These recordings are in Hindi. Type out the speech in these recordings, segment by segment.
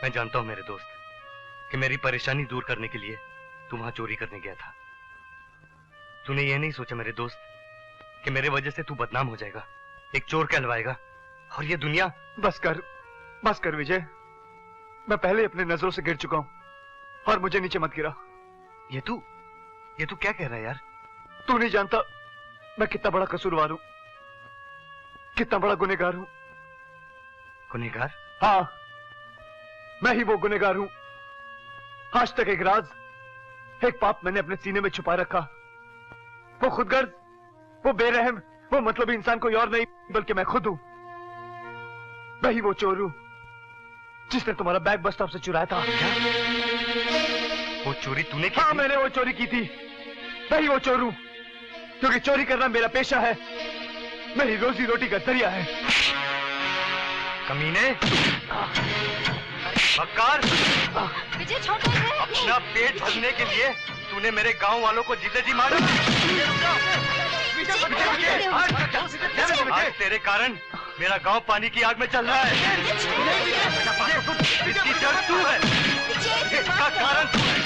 मैं जानता हूं मेरे दोस्त कि मेरी परेशानी दूर करने के लिए तू वहां चोरी करने गया था। तूने ये नहीं सोचा मेरे दोस्त कि मेरे वजह से तू बदनाम हो जाएगा, एक चोर कहलवाएगा और ये दुनिया। बस कर विजय, मैं पहले अपनी नजरों से गिर चुका हूं और मुझे नीचे मत गिरा। ये तू क्या कह रहा है यार? तू नहीं जानता मैं कितना बड़ा कसूरवार हूं, कितना बड़ा गुनहगार हूं। गुनहगार? हाँ, मैं ही वो गुनहगार हूं। आज तक एक राज, एक पाप मैंने अपने सीने में छुपा रखा। वो खुदगर्ज, वो बेरहम, वो मतलबी इंसान कोई और नहीं बल्कि मैं खुद हूं। मैं ही वो चोर हूं जिसने तुम्हारा बैग बस स्टॉप से चुराया था। क्या? वो चोरी तूने की? हाँ, मैंने वो चोरी की थी। मैं ही वो चोर हूं क्योंकि चोरी करना मेरा पेशा है, मेरी रोजी रोटी का जरिया है। कमीने, मक्कार, विजय छोड़ दे। अपना पेट भरने के लिए तूने मेरे गांव वालों को जीते जी मारा। आज तेरे कारण मेरा गांव पानी की आग में चल रहा है। इसकी जड़ तू है, इसका कारण तू है।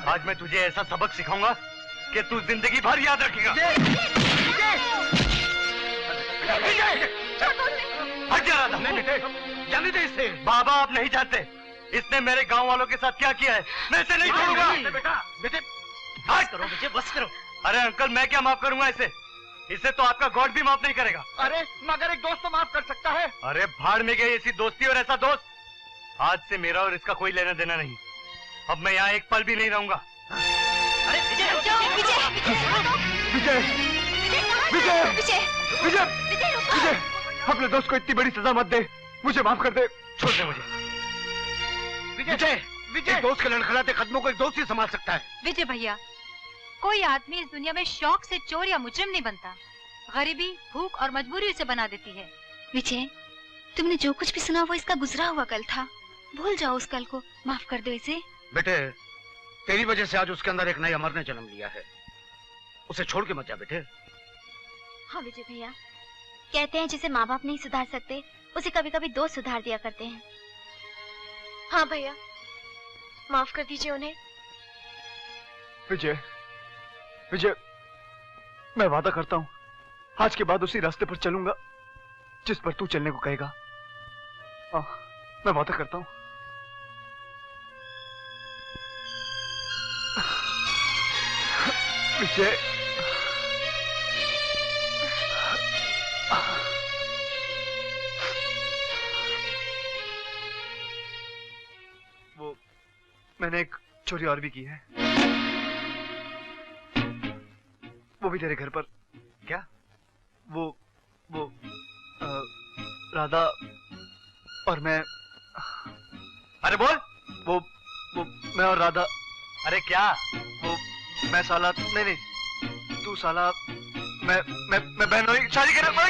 आज मैं तुझे ऐसा सबक सिखाऊंगा कि तू जिंदगी भर याद रखेगा। हट जा रहा था। जाने दे इसे। बाबा आप नहीं जानते इसने मेरे गांव वालों के साथ क्या किया है। मैं इसे नहीं छोड़ूंगा। बेटे बस करो, विजय बस करो। अरे अंकल, मैं क्या माफ करूंगा इसे तो आपका गॉड भी माफ नहीं करेगा। अरे मगर एक दोस्त तो माफ कर सकता है। अरे भाड़ में गई ऐसी दोस्ती और ऐसा दोस्त। आज से मेरा और इसका कोई लेना देना नहीं। अब मैं यहाँ एक पल भी नहीं रहूंगा। अरे विजय अपने दोस्त को इतनी बड़ी सजा मत दे, मुझे माफ कर दे। छोड़ दे मुझे। विजय, एक दोस्त के लड़खड़ाते कदमों को एक दोस्त ही संभाल सकता है। विजय भैया, कोई आदमी इस दुनिया में शौक से चोर या मुजरिम नहीं बनता। गरीबी, भूख और मजबूरी उसे बना देती है। विजय, तुमने जो कुछ भी सुना वो इसका गुजरा हुआ कल था। भूल जाओ उस कल को, माफ कर दो इसे। बेटे, तेरी वजह से आज उसके अंदर एक नई अमर ने जन्म लिया है। उसे छोड़ के मत जा बेटे। हाँ विजय भैया, कहते हैं जिसे माँ बाप नहीं सुधार सकते उसे कभी कभी दोस्त सुधार दिया करते हैं। हाँ भैया, माफ कर दीजिए उन्हें। विजय, मैं वादा करता हूँ आज के बाद उसी रास्ते पर चलूंगा जिस पर तू चलने को कहेगा। मैं वादा करता हूँ। विजय, वो मैंने एक चोरी और भी की है, वो भी तेरे घर पर। क्या? वो राधा और मैं। अरे बोल। वो मैं और राधा। अरे क्या? वो मैं साला नहीं, तू साला मैं बहन और शादी कर रहा।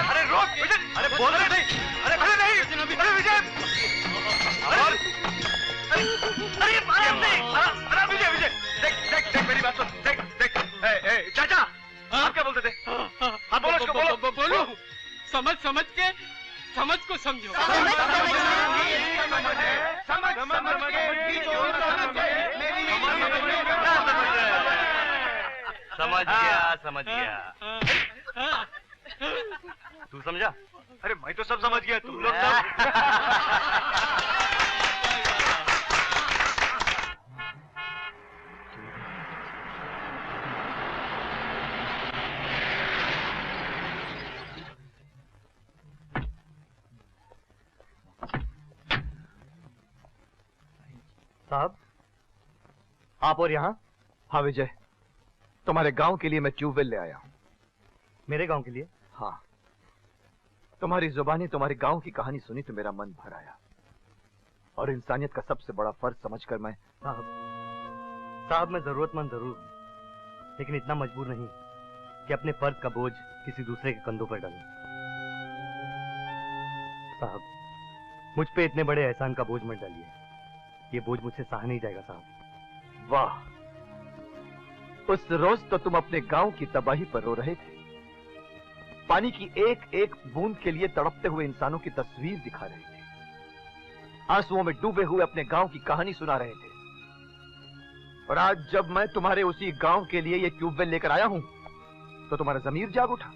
अरे रोक विजय। अरे बोल रहे नहीं। अरे नहीं। अरे विजय। अरे विजय, देख मेरी बात सुन। देख चाचा, आप क्या बोलते थे? आप बोलो उसको, बोलो। समझ के समझ को समझो। समझ गया। तू समझा? अरे मैं तो सब समझ गया, तुम लोग सब। साहब, आप और यहाँ? हाँ विजय, तुम्हारे गांव के लिए मैं ट्यूबवेल ले आया हूँ। मेरे गांव के लिए? हाँ, तुम्हारी जुबानी तुम्हारे गांव की कहानी सुनी तो मेरा मन भर आया और इंसानियत का सबसे बड़ा फर्ज समझकर मैं। साहब मैं जरूरतमंद जरूर हूं, लेकिन इतना मजबूर नहीं कि अपने फर्ज का बोझ किसी दूसरे के कंधों पर डालूं। साहब, मुझ पे इतने बड़े एहसान का बोझ मत डालिए, ये बोझ मुझसे सहा नहीं जाएगा साहब। वाह, उस रोज तो तुम अपने गांव की तबाही पर रो रहे थे, पानी की एक एक बूंद के लिए तड़पते हुए इंसानों की तस्वीर दिखा रहे थे, आंसुओं में डूबे हुए अपने गांव की कहानी सुना रहे थे। और आज जब मैं तुम्हारे उसी गांव के लिए ये ट्यूबवेल लेकर आया हूं, तो तुम्हारा जमीर जाग उठा,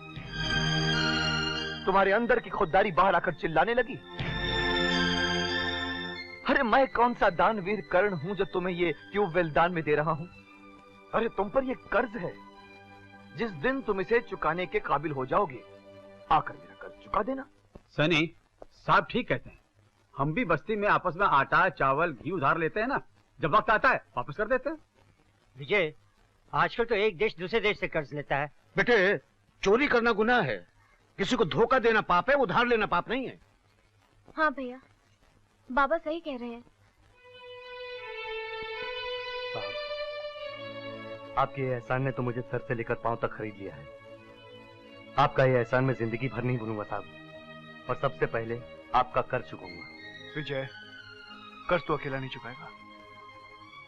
तुम्हारे अंदर की खुददारी बाहर आकर चिल्लाने लगी। अरे मैं कौन सा दानवीर कर्ण हूं जो तुम्हें ये ट्यूबवेल दान में दे रहा हूं? अरे तुम पर ये कर्ज है, जिस दिन तुम इसे चुकाने के काबिल हो जाओगे, आकर मेरा कर्ज चुका देना। सनी साहब ठीक कहते हैं, हम भी बस्ती में आपस में आटा चावल घी उधार लेते हैं ना, जब वक्त आता है वापस कर देते हैं। विजय, आजकल तो एक देश दूसरे देश से कर्ज लेता है। बेटे, चोरी करना गुनाह है, किसी को धोखा देना पाप है, उधार लेना पाप नहीं है। हाँ भैया, बाबा सही कह रहे हैं। आपके ये एहसान ने तो मुझे सर से लेकर पांव तक खरीद लिया है। आपका ये एहसान मैं जिंदगी भर नहीं भूलूंगा साहब, और सबसे पहले आपका कर्ज चुकाऊंगा। विजय, कर्ज तो अकेला नहीं चुकाएगा,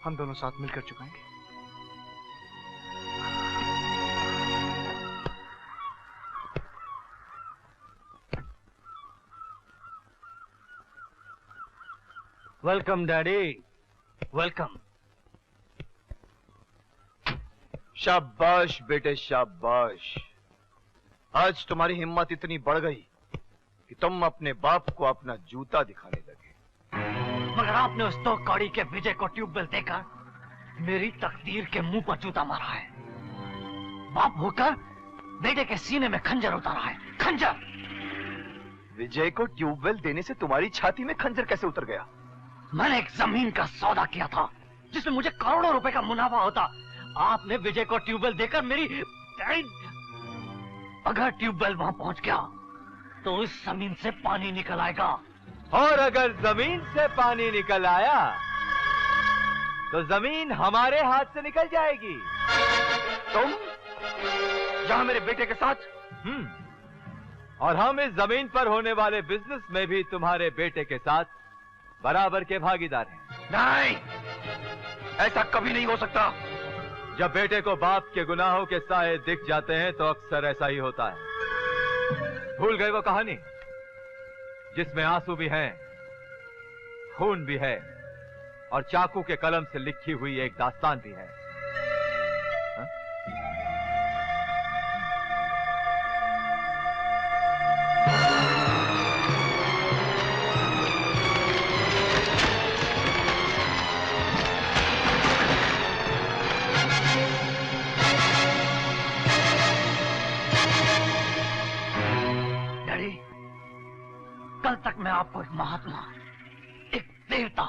हम दोनों साथ मिलकर चुकाएंगे। Welcome daddy, welcome. शाबाश बेटे शाबाश, आज तुम्हारी हिम्मत इतनी बढ़ गई कि तुम अपने बाप को अपना जूता दिखाने लगे। मगर आपने उस दो कौड़ी के विजय को ट्यूबवेल देकर मेरी तकदीर के मुंह पर जूता मारा है। बाप होकर बेटे के सीने में खंजर उतारा है, खंजर। विजय को ट्यूबवेल देने से तुम्हारी छाती में खंजर कैसे उतर गया? मैंने एक जमीन का सौदा किया था जिसमें मुझे करोड़ों रुपए का मुनाफा होता। आपने विजय को ट्यूबवेल देकर मेरी, अगर ट्यूबवेल वहां पहुंच गया तो उस जमीन से पानी निकल आएगा, और अगर जमीन से पानी निकल आया तो जमीन हमारे हाथ से निकल जाएगी। तुम जहां मेरे बेटे के साथ, और हम इस जमीन पर होने वाले बिजनेस में भी तुम्हारे बेटे के साथ बराबर के भागीदार हैं। नहीं, ऐसा कभी नहीं हो सकता। जब बेटे को बाप के गुनाहों के साए दिख जाते हैं तो अक्सर ऐसा ही होता है। भूल गए वो कहानी जिसमें आंसू भी हैं, खून भी है, और चाकू के कलम से लिखी हुई एक दास्तान भी है। हा? डैडी, कल तक मैं आपको एक महात्मा, एक देवता,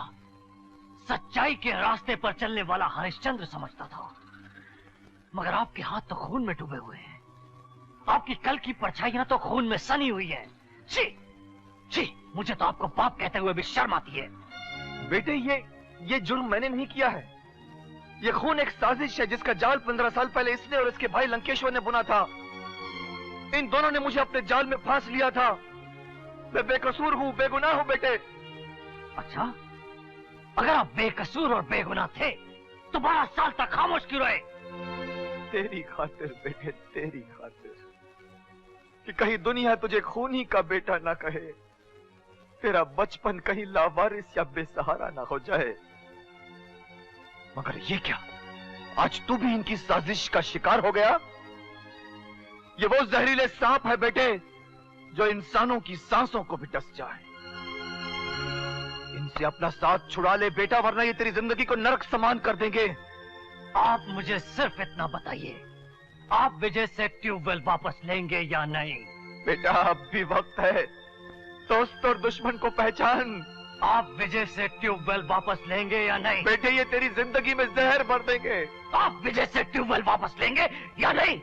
सच्चाई के रास्ते पर चलने वाला हरिश्चंद्र समझता था, मगर आपके हाथ तो खून में डूबे हुए हैं, आपकी कल की परछाइयां तो खून में सनी हुई हैं। छी, छी, मुझे तो आपको बाप कहते हुए भी शर्म आती है। बेटे, ये जुर्म मैंने नहीं किया है। ये खून एक साजिश है जिसका जाल 15 साल पहले इसने और इसके भाई लंकेश्वर ने बुना था। इन दोनों ने मुझे अपने जाल में फांस लिया था। मैं बेकसूर हूं, बेगुनाह हूं बेटे। अच्छा, अगर आप बेकसूर और बेगुनाह थे तो 12 साल तक खामोश क्यों रहे? तेरी खातिर बेटे, तेरी खातिर, कि कहीं दुनिया तुझे खूनी का बेटा ना कहे, तेरा बचपन कहीं लावारिस या बेसहारा ना हो जाए। मगर ये क्या, आज तू भी इनकी साजिश का शिकार हो गया? ये वो जहरीले सांप है बेटे जो इंसानों की सांसों को भी डस जाए। इनसे अपना साथ छुड़ा ले बेटा, वरना ये तेरी जिंदगी को नरक समान कर देंगे। आप मुझे सिर्फ इतना बताइए, आप विजय से ट्यूबवेल वापस लेंगे या नहीं? बेटा, अब भी वक्त है, दोस्त और दुश्मन को पहचान। आप विजय से ट्यूबवेल वापस लेंगे या नहीं? बेटे, ये तेरी जिंदगी में जहर भर देंगे। आप विजय से ट्यूबवेल वापस लेंगे या नहीं?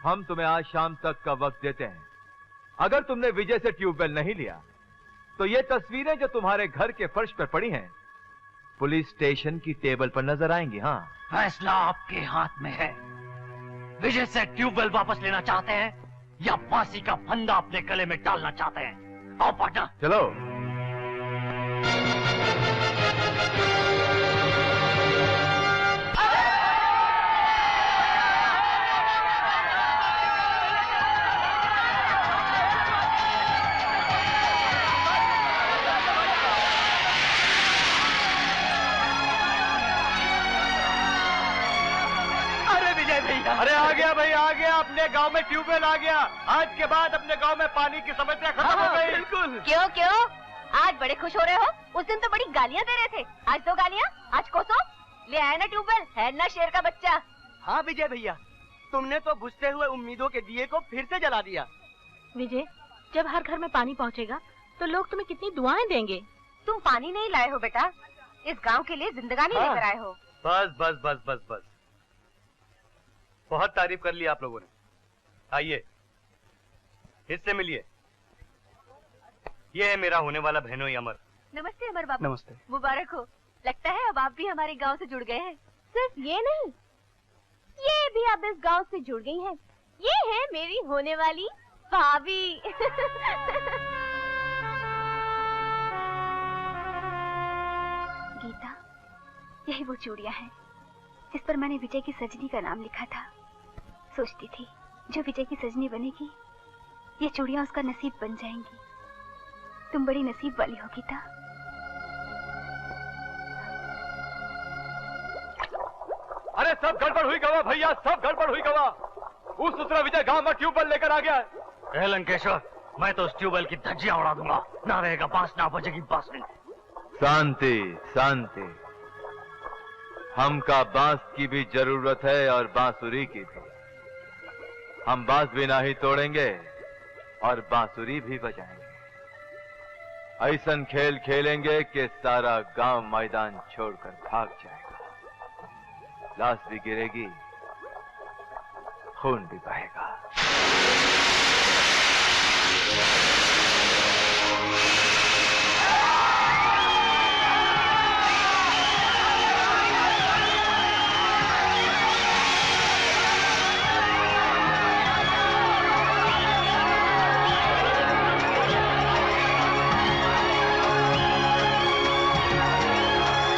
हम तुम्हें आज शाम तक का वक्त देते हैं। अगर तुमने विजय से ट्यूबवेल नहीं लिया तो ये तस्वीरें जो तुम्हारे घर के फर्श पर पड़ी हैं, पुलिस स्टेशन की टेबल पर नजर आएंगी। हाँ, फैसला आपके हाथ में है। विजय से ट्यूबवेल वापस लेना चाहते हैं या फांसी का फंदा अपने गले में डालना चाहते हैं? आओ पार्टनर, चलो। भाई आ गया, अपने गांव में ट्यूबवेल आ गया। आज के बाद अपने गांव में पानी की समस्या खत्म हो गई। बिल्कुल। क्यों क्यों आज बड़े खुश हो रहे हो? उस दिन तो बड़ी गालियां दे रहे थे, आज दो गालियां, आज कोसो। ले आया ना ट्यूबवेल, है ना शेर का बच्चा। हाँ विजय भैया, तुमने तो बुझते हुए उम्मीदों के दिए को फिर से जला दिया। विजय, जब हर घर में पानी पहुंचेगा तो लोग तुम्हें कितनी दुआएं देंगे। तुम पानी नहीं लाए हो बेटा, इस गांव के लिए जिंदगानी लेकर आए हो। बस बस बस बस बस, बहुत तारीफ कर ली आप लोगों ने। आइए हिस्से मिलिए। ये है मेरा होने वाला बहनोई अमर। नमस्ते अमर बाबू। नमस्ते। मुबारक हो, लगता है अब आप भी हमारे गांव से जुड़ गए हैं। सिर्फ ये नहीं, ये भी अब इस गांव से जुड़ गई हैं। ये है मेरी होने वाली भाभी। गीता, यही वो चूड़ियां हैं जिस पर मैंने विजय की सजनी का नाम लिखा था। सोचती थी जो विजय की सजनी बनेगी, ये चूड़ियां उसका नसीब बन जाएंगी। तुम बड़ी नसीब वाली हो गीता। अरे सब गड़बड़ हुई गवा भैया, सब गड़बड़ हुई गवा। उस दूसरा विजय गांव में ट्यूबवेल लेकर आ गया है। लंकेश्वर, मैं तो उस ट्यूबवेल की धज्जियां उड़ा दूंगा। ना रहेगा बांस, ना बजेगी बांसुरी। शांति शांति, हमका बांस की भी जरूरत है और बांसुरी की भी। हम बांस भी ना ही तोड़ेंगे और बांसुरी भी बजाएंगे। ऐसन खेल खेलेंगे कि सारा गांव मैदान छोड़कर भाग जाएगा। लाश भी गिरेगी, खून भी बहेगा।